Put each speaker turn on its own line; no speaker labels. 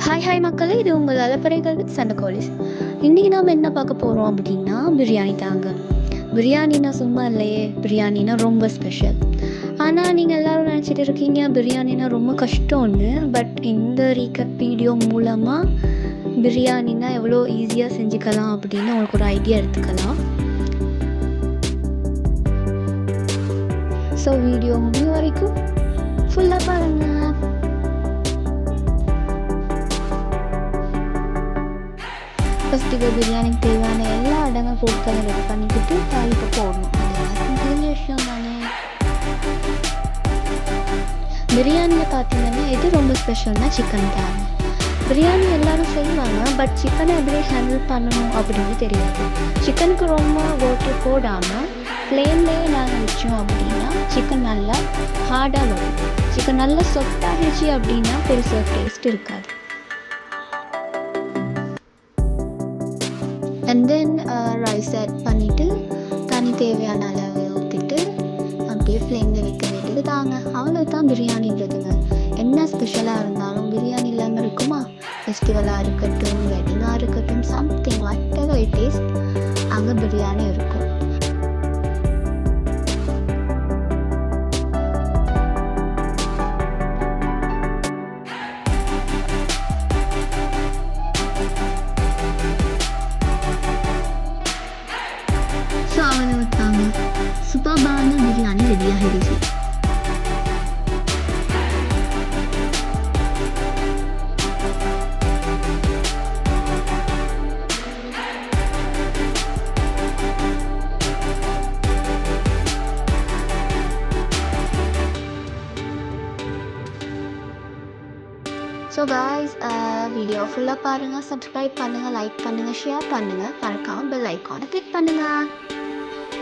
Hi மக்களே, இது உங்கள் அலப்பறைகள் வித் சண்டக்கோலிஸ். இன்றைக்கி நாம் என்ன பார்க்க போகிறோம் அப்படின்னா பிரியாணி தாங்க. பிரியாணினா சும்மா இல்லையே, பிரியாணினா ரொம்ப ஸ்பெஷல். ஆனால் நீங்கள் எல்லோரும் நினச்சிட்டு இருக்கீங்க பிரியாணினா ரொம்ப கஷ்டம்னு. பட் இந்த ரீகப் வீடியோ மூலமாக பிரியாணினா எவ்வளோ ஈஸியாக செஞ்சுக்கலாம் அப்படின்னு உங்களுக்கு ஒரு ஐடியா எடுத்துக்கலாம். ஸோ வீடியோ முடியும் வரைக்கும் ஃபுல்லாக பாருங்கள். ஃபஸ்ட்டு பிரியாணிக்கு தேவையான எல்லா அடங்க பொருட்களும் ரெடி பண்ணிக்கிட்டு தாளிப்பு போடணும். பெரிய விஷயம் தானே. பிரியாணியில் பார்த்தீங்கன்னா எது ரொம்ப ஸ்பெஷல்னால் சிக்கன் தாங்க. பிரியாணி எல்லோரும் செய்வாங்க, பட் சிக்கனை எப்படி ஹேண்டில் பண்ணணும் அப்படின்னு தெரியாது. சிக்கனுக்கு ரொம்ப வாட்டர் போடாமல் ஃப்ளேம்லேயே நாங்கள் வச்சோம் அப்படின்னா சிக்கன் நல்லா ஹார்டாக வரும். சிக்கன் நல்லா சொட்டாகிடுச்சு அப்படின்னா பெருசாக டேஸ்ட் இருக்காது. அண்ட் தென் ரைஸ் ஆட் பண்ணிவிட்டு தண்ணி தேவையான அளவு ஊற்றிட்டு அப்படியே ஃப்ளேமில் வைக்க வேண்டியது தாங்க. அவ்வளோதான் பிரியாணின்றதுங்க. என்ன ஸ்பெஷலாக இருந்தாலும் பிரியாணி இல்லாமல் இருக்குமா? ஃபெஸ்டிவலாக இருக்கட்டும், வெட்டிங்காக இருக்கட்டும், something what ever it is, அங்கே பிரியாணி இருக்கும். ஸோ அவனை விட்டாங்க, சூப்பர்பான பிரியாணி ரெடி ஆகிடுச்சு. ஸோ காய்ஸ், வீடியோ ஃபுல்லாக பாருங்கள், சப்ஸ்கிரைப் பண்ணுங்கள், லைக் பண்ணுங்கள், ஷேர் பண்ணுங்கள், மறக்காமல் பெல் ஐக்கானை கிளிக் பண்ணுங்கள்.